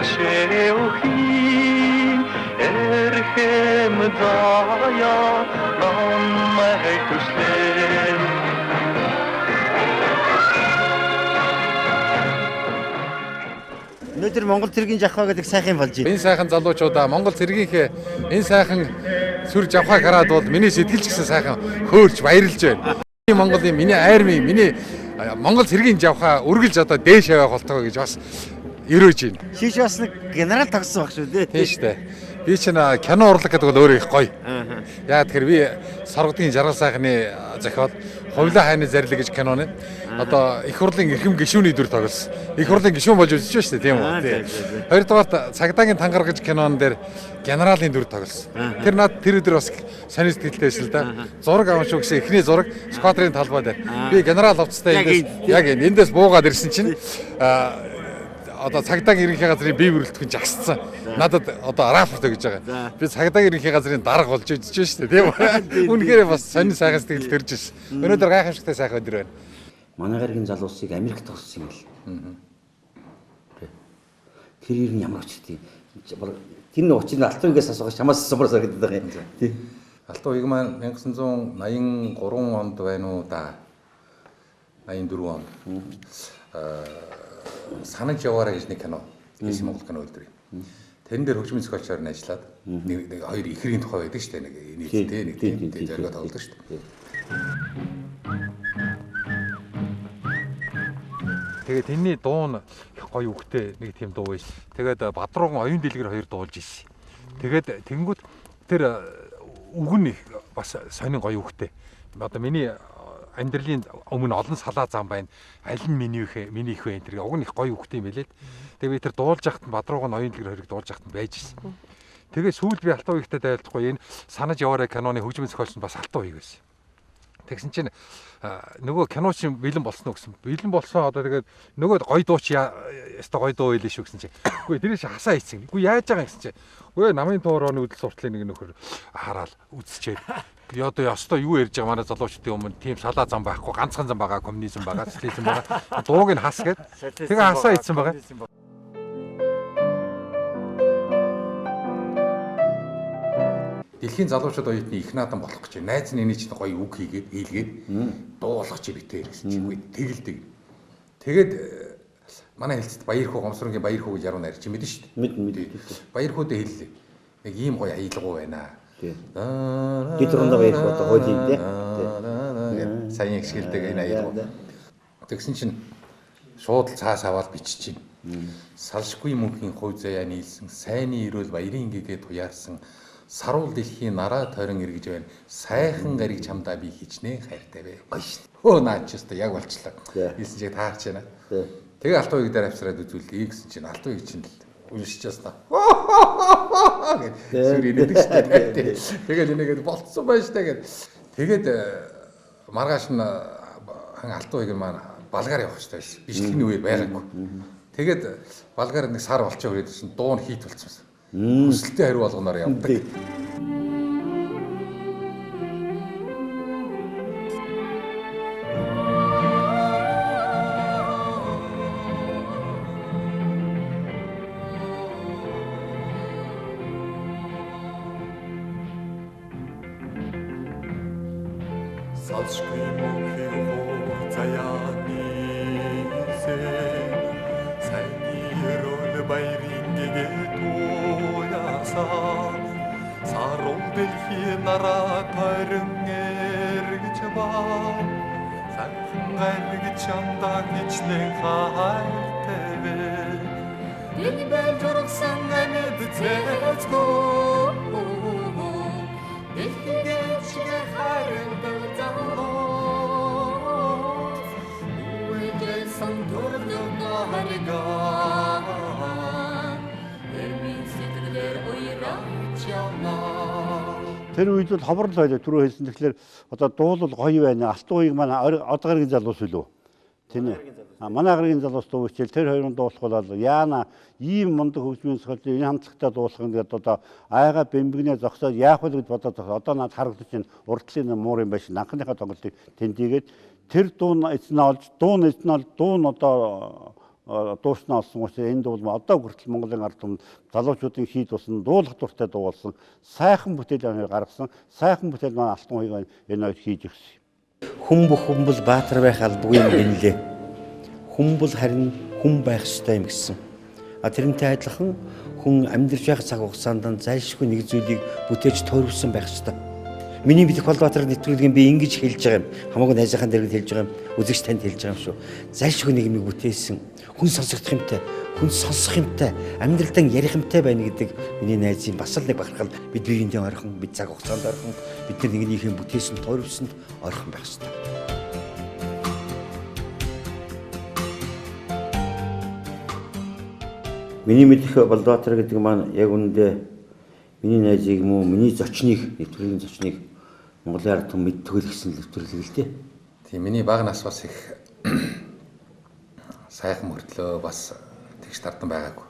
үчээхийн эрхэм заяа намайг түслээ. Өнөөдөр Монгол цэргийн жавхаа гэдэг сайхан болж байна. Энэ сайхан залуучуудаа Монгол цэргийнхээ энэ сайхан сүр жавхааг хараад бол миний сэтгэл ч гэсэн сайхан хөөрч баярлж байна. Монголын миний айрмын миний Монгол цэргийн жавхаа үргэлж одоо дээш явах болтгоо гэж бас өрөөж байна. Шиш бас нэг генерал тогсон баг шүү дээ. Тийм шүү дээ. Би чинь кино урлаг гэдэг бол өөрөө их гоё. Яагаад тэгэхээр би Соргодгийн жаргал сайхны зохиол Хувлаа хайны зарлиг гэж киноны одоо их хурлын эрхэм гишүүний дүр тоглосон. Их хурлын гишүүн болж үзэж байна шүү дээ тийм үү. Хоёрдугаарт цагдаагийн тангар гэж кинон дээр генералын дүр тоглосон. Тэр над тэр өдөр бас сонир сэтгэлтэй байсан л да. Зураг аван шүү гэсэн эхний зураг сквадрын талбай дээр. Би генерал хувцастай яг эндээс буугаад ирсэн чинь одоо цагдаагийн ерөнхий газрын бие бүрэлдэхүүн жагсцсан. Надад одоо рапорт өгж байгаа. Би цагдаагийн ерөнхий газрын дарга болж үзэж байна шүү дээ. Тийм үү? Үнэхээр бас сонир сайхан сэтгэл төрж ирсэн. Өнөөдөр гайхамшигтай сайхан өдөр байна. Манай гарагийн залуусыг Америкт тоссон юм л. Тэр ер нь ямар очтой. Тэр нэг очны алтан үгээс асуух чамаас асуумаар санагдаад байгаа юм. Тий. Алтан үеиг маань 1983 онд байна уу да. 84 онд. Санаж яваарай гэж нэг кино хийсэн Монгол кино үйлдвэр. Тэрэн дээр хөгжмийн зохиолчоор нь ажиллаад нэг хоёр ихрийн тухай байдаг шүү дээ. Нэг нийтдээ нэг тийм зориго тоглодог шүү дээ. Тэгээд энэний дуу нь их гоё үгтэй нэг тийм дуу байсан. Тэгээд Бадрууган оюун дэлгэр хоёр дуулж ирсэн. Тэгээд тэнгууд тэр үг нь бас сонин гоё үгтэй. Одоо миний амьдралын өмнө олон салаа зам байна. Аль нь миний их вэ энэ тэр уг нь их гоё үгтэй юм байлээ. Тэгээ би тэр дуулж яхад Бадрууган оюун дэлгэр хоёрыг дуулж яхад байж ирсэн. Тэгээ сүүлд би Алтан үеигтэй дайлдахгүй энэ санаж яваарай киноны хөгжмийн зохиолч нь бас Алтан үеиг байсан. Тэгсэн чинь нөгөө кино чинь бэлэн болсон уу гэсэн. Бэлэн болсон одоо тэгээд нөгөө гоё дуу чи яста гоё дуу хэлээ шүү гэсэн чинь. Үгүй тэр чи хасаа хийцэн. Үгүй яаж байгаа юм гэсэн чинь. Үгүй намын туурооны үдэл суртлын нэг нөхөр хараал үзчихээд. Одоо ястаа юу ярьж байгаа манай залуучдын өмнө тийм салаа зам байхгүй ганцхан зам байгаа коммунизм байгаа социализм байгаа. Дууг нь хас гээд тэгээ хасаа хийцэн байгаа. Дэлхийн залуучууд оюутны их наадам болох гэж байна. Найз нь эний чинь гоё үг хийгээд дуулах чи битээ гэсэн чинь үгүй тэгэлдэг. Тэгээд манай хэлцэд Баярхуу Гомсронгийн Баярхуу гэж яруу найр чи мэдэн шүү дээ. Мэдэн. Баярхуудаа хэллээ. Нэг ийм гоё аялгуу байна. Гитарундаа Баярхуу одоо хоолой дээ. Сайн ихшгэлдэг энэ аялгуу. Тэгсэн чинь шууд цаас аваад бичиж чинь. Салшгүй мөнхийн хувь заяа нийлсэн сайнны өрөөл баярын гэгээ туяарсан саруул дэлхийн нараа тойрон эргэж байна. Сайхан гариг чамдаа би хичнээн хайртай бэ. Өө наад ч өстө яг болчлаа. Хэлсэн чиг таарч байна. Тэгээ Алтан үеиг дээр авчраад үзүүлээ гэсэн чинь Алтан үеиг чинь уншиж яснаа. Сүрийнэдэг штэ. Тэгээд энийгээд болцсон байж та гэд. Тэгээд маргааш нь Алтан үеиг маань Балгаар явах хэрэгтэй байсан. Бичлэгийн үеэр байгаагүй. Тэгээд Балгаар нэг сар болчоо ирээд чинь дуун хийт болцсон. Хүсэлтэй хариу болгоноор явдаг. Салшгүй мөнхийн хувь заяа нийлсэн сайнны өрөөл баярын гэгээ саруул дэлхийн нараа тойрон эргэж байна. Сайхан гариг чамдаа хичнээн хайртай бэ. Энэ бэл жургасан амьд зэцгөө. Дэлхийд чигээр хайртай залуу. Үеэл сандурдаг хариган. Тэр үед бол ховрол байлаа түрүү хэлсэн. Тэгэхээр одоо дуулал гоё байна. Алтан үеиг маань одоо гарагийн залуус үлээ. Тийм ээ. Манай гарагийн залуус дуу хичээл тэр хоёрын дуулах бол яана ийм мундаг хөгжмийн зохиолч энэ хамтлагтай дуулах ингээд одоо айгаа бэмбэгнээ зогсоод яах вэ гэж бодоод одоо над харагдаж байна. Урдлын муур юм байш. Анхныхаа тоглолтыг тэмдийгээд тэр дуу эзнээ олж дуу нь одоо дууснаа олсон учраас энэ дуу одоо хүртэл Монголын ард түмэнд залуучуудын хийд болсон дуулах дуртай дуу болсон сайхан бүтээл гаргасан сайхан бүтээл маань Алтан үеийг энэ хоёр хийж өгсөн. Хүн бүх хүмбэл баатар байх албагүй юм гинлээ. Хүмбэл харин хүн байх ёстой юм гэсэн. Тэрнтэй адилхан хүн амьдарч байх цаг хугацаанд зайлшгүй нэг зүйлийг бүтээж тойрвсон байх ёстой. Миний Бэлэг Балбаатар нэвтрүүлгийн би ингэж хэлж байгаа юм. Хамаагүй найзынхаа дэргэд хэлж байгаа юм. Үзэгч танд хэлж байгаа юм шүү. Зайлшгүй нэг юм бүтээсэн. Хүн сонсогдох юмтай, хүн сонсох юмтай, амьдралдаа ярих юмтай байна гэдэг миний найзын бас л нэг бахархал. Бид биеиндээ орхон, бид цаг хугацаанд орхон, бид нар нэгнийхээ бүтээсэн тойрвсонд орхон байх ёстой. Миний мэдэх Балбаатар гэдэг маань яг үүндээ миний найзыг юм уу, миний зочныг, нэвтрүүлгийн зочныг Монголын ард түмэн мэддэг л гэсэн нэвтрүүлэг л дээ. Тийм миний бага нас бас их сайхан мөртлөө бас тэгш тардан байгаагүй.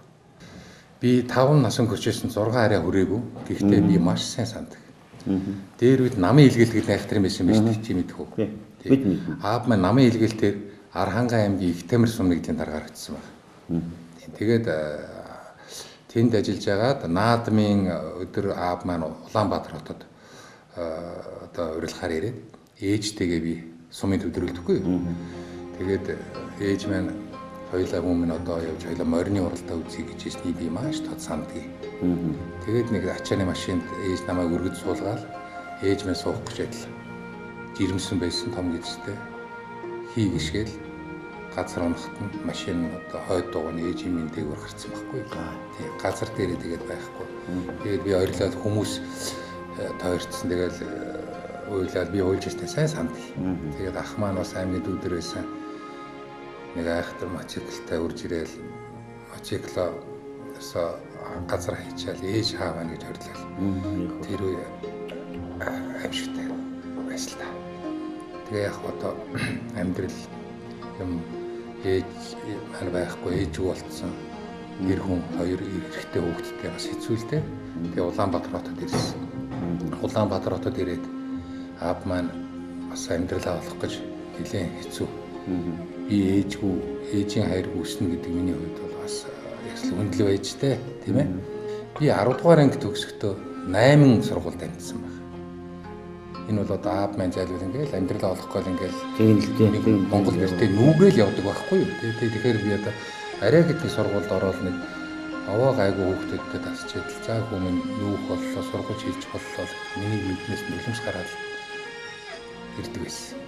Би 5 насны хүчээсэн 6 арай хүрээгүй. Гэхдээ би маш сайн санддаг. Дээр үед намын илгээлтгэл найхтар юм байсан биз дээ чи мэдэх үү? Бид мэднэ. Аав маань намын илгээлтээр Архангай аймгийн Ихтэмэр сумныгийн даргаар очсон байна. Тэгээд тэнд ажиллаж байгаад наадмын өдөр аав маань Улаанбаатар хотод одоо урилгахаар ирээд ээжтэйгээ би сумын төдрөлдөхгүй. Тэгээд ээж маань хоёулаа өмнө одоо явж хоёулаа морины уралдаа үзье гэж хэлсний би маш тод сандгийг. Тэгээд нэг ачааны машинд ээж намайг өргөж суулгаад ээж маань суух гэж байтал жирэмсэн байсан том гэжтэй хий гიშгээл газар унахт нь машин одоо хойд дууганы ээжийн минь дээгүүр гарсан байхгүй. Тий газар дээрээ тэгээд байхгүй. Тэгээд би ойрлоод хүмүүс тойрцсон. Тэгээд уйлаад би уйлж ирсэн сайн санддаг. Тэгээд ах маань бас аймгийн дүүдэр байсан. Нэг айхтар мотоциклтай үрж ирээл мотоциклоо өсө газар хийчаал ээж хааваа гэж орилоо. Тэр үе аимшигтай байсан та. Тэгээ яг одоо амьдрал юм ээж маань байхгүй ээж болцсон. Гэр хүн хоёр эрэгтэй хүүхэдтэй бас хэцүү л дээ. Тэгээ Улаанбаатар хотод ирсэн. Улаанбаатар хотод ирээд аав маань бас амьдралаа олох гэж нэлээд хэцүү. Би ээжгүй ээжийн хайр үүснэ гэдэг миний хувьд бол бас ясл хүндлэг байж тээ тийм ээ. Би 10 дугаар анги төгсөхдөө 8 сургуульд амьдсан байна. Энэ бол одоо аав маань зайлвал ингээл амьдралаа олох гол ингээл тийм Монгол гэртээ нүүгээл явдаг байхгүй юу. Тэгэхээр би одоо арай гэдэг сургуульд ороод нэг аваа гайгүй хүүхдүүдтэй тасчээд за хүмүүс нүүх боллоо сургууль хийж боллоо миний нүднээс нулимс гараад ирдэг байсан.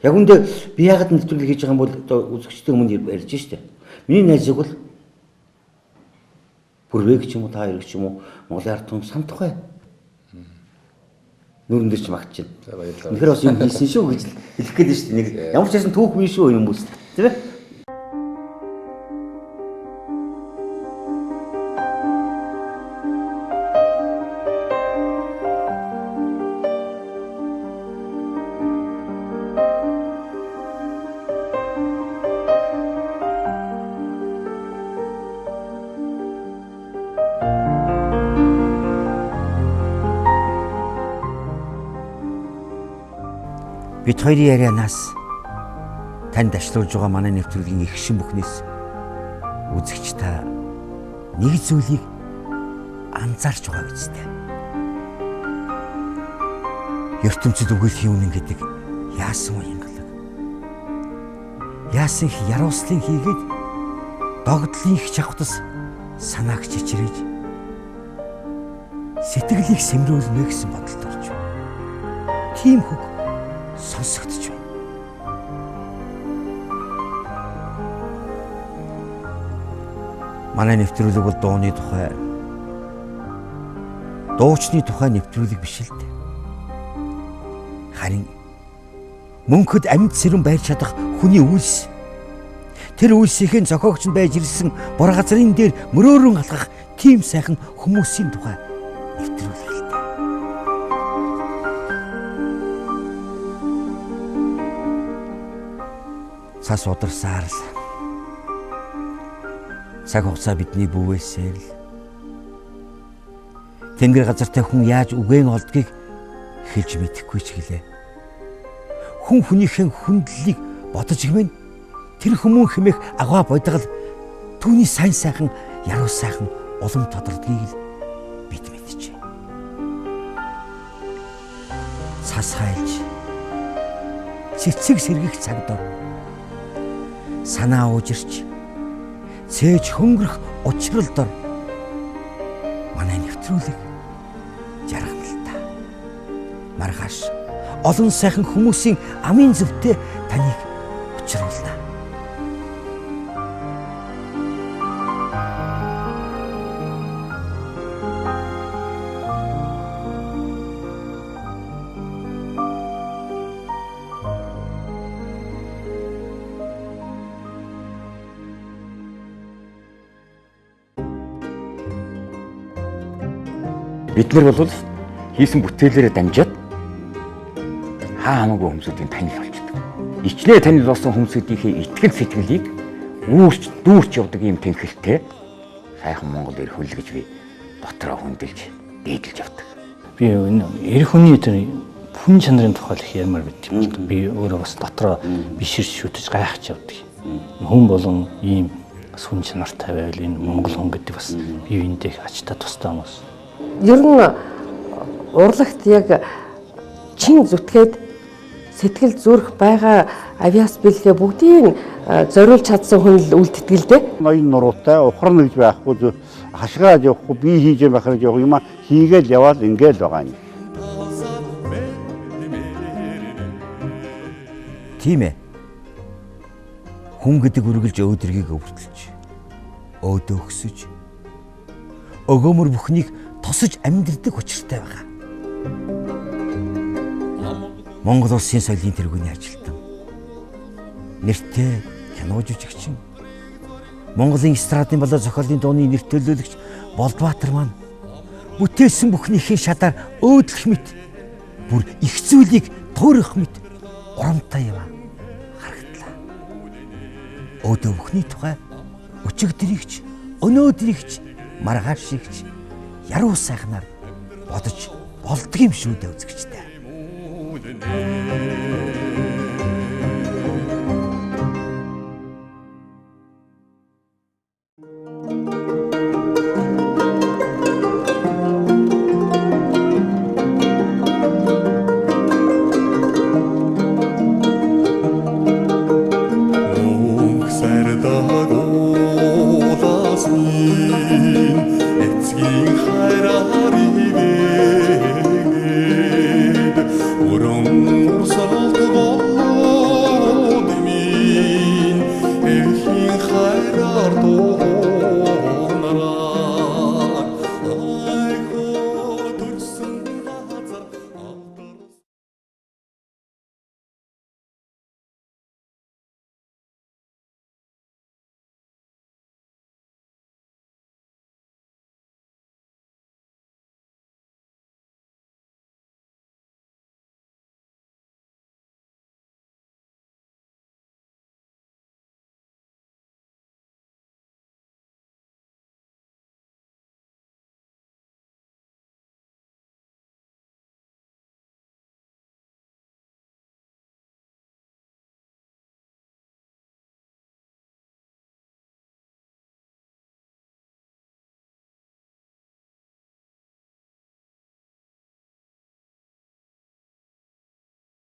Яг үндэ би яагаад нэвтрүүлэг хийж байгаа юм бол одоо үзэгчдийн өмнө ярьж штэ. Миний найзыг бол бүрвэг ч юм уу та хоёр ч юм уу Монголын ард түмэн сандах бай. Нүрэн дээр ч магт чинь. За баярлалаа. Тэгэхээр бас юм хийсэн шүү гэж хэлэх гээд штэ. Нэг ямар ч байсан түүх биш шүү юм хүмүүс. Тийм ээ. Бид хоёрын ярианаас танд ачлуулж байгаа манай нэвтрүүлгийн их шин бүхнээс үзэгч та нэг зүйлийг анзаарч байгаа биз дээ. ертөнцид үгэлхийн үнэн гэдэг яасан уянгалаг. Яасан их яруулслын хийгээд догдлын их чавхтас санааг чичрээж сэтгэлийг сэмрүүлнэ гэсэн бодолд орж байна. Тийм хөг сонсогдож байна. Манай нэвтрүүлэг бол дууны тухай, дуучны тухай нэвтрүүлэг биш л дээ. Харин мөнхөд амьд сэрэн байж чадах хүний үйлс, тэр үйлсийн зохиогч нь байж ирсэн бор газрын дээр мөрөөрөн алхах тийм сайхан хүмүүсийн тухай нэвтрүүлэг л дээ. Цас ударсаар л цаг хугацаа бидний бүүвээсээр л Тэнгэр газартай хүн яаж үгэн олдгийг хэлж мэдэхгүй ч гэлээ. Хүн хүнийхэн хүндлэлийг бодож игмэн тэр хүмүүн хэмээх агаа бодгол түүний сайн сайхан яруу сайхан улам тодордгийг л бид мэдчихэ. Цас хайлж цэцэг сэргийх цагдор санаа уужирч цээж хөнгөрөх учрал дор манай нэвтрүүлэг жаргалтай. Маргааш олон сайхан хүмүүсийн амийн зөвтэй таныг учруулна. Бид нар бол хийсэн бүтээлээрээ дамжаад хаа хамаагүй хүмүүсийн танил болчихдог. Ичнээ танил болсон хүмүүсийнхээ итгэл сэтгэлийг дүүрч явдаг юм тэнхэлтэй сайхан Монгол эр хөл гэж би дотроо хүндэлж дээдлж явдаг. Би энэ эр хүний тэр хүн чанарын тухай их ярмаар байт юм л да. Би өөрөө бас дотроо биширч шүтэж гайхаж явдаг. Хүн болон ийм хүн чанартай байвал энэ Монгол хүн гэдэг бас бие биендээ ачтай тустай хүмүүс. Ер нь урлагт яг чин зүтгээд сэтгэл зүрх байгаа авиас бэлгээ бүгдийг зориулж чадсан хүн л үлддэг л дээ. Ноён нуруутай ухрна гэж байхгүй хашгаад явахгүй би хийж байх гэж явах юм хийгээл яваад ингээл байгаа юм. Тийм ээ. Хүн гэдэг үргэлж өөдргийг өвөртөлж, өөдөө өксөж, өгөөмөр бүхнийг тосож амьдрдаг учиртай байгаа. Монгол улсын соёлын тэргүүний ажилтан, нэртэй кино жүжигчин, Монголын эстрадын болоо зохиолын дууны нэр төлөөлөгч Болдбаатар маань бүтээсэн бүхнийхээ шадар өөдлөх мэт, бүр их зүйлийг туурах мэт урамтай яваа харагдлаа. Өөдөө бүхний тухай өчигдрийгч, өнөөдрийгч, маргаашигч яруу сайхнаар бодож болдго юм шүү дээ үзэгчтэй.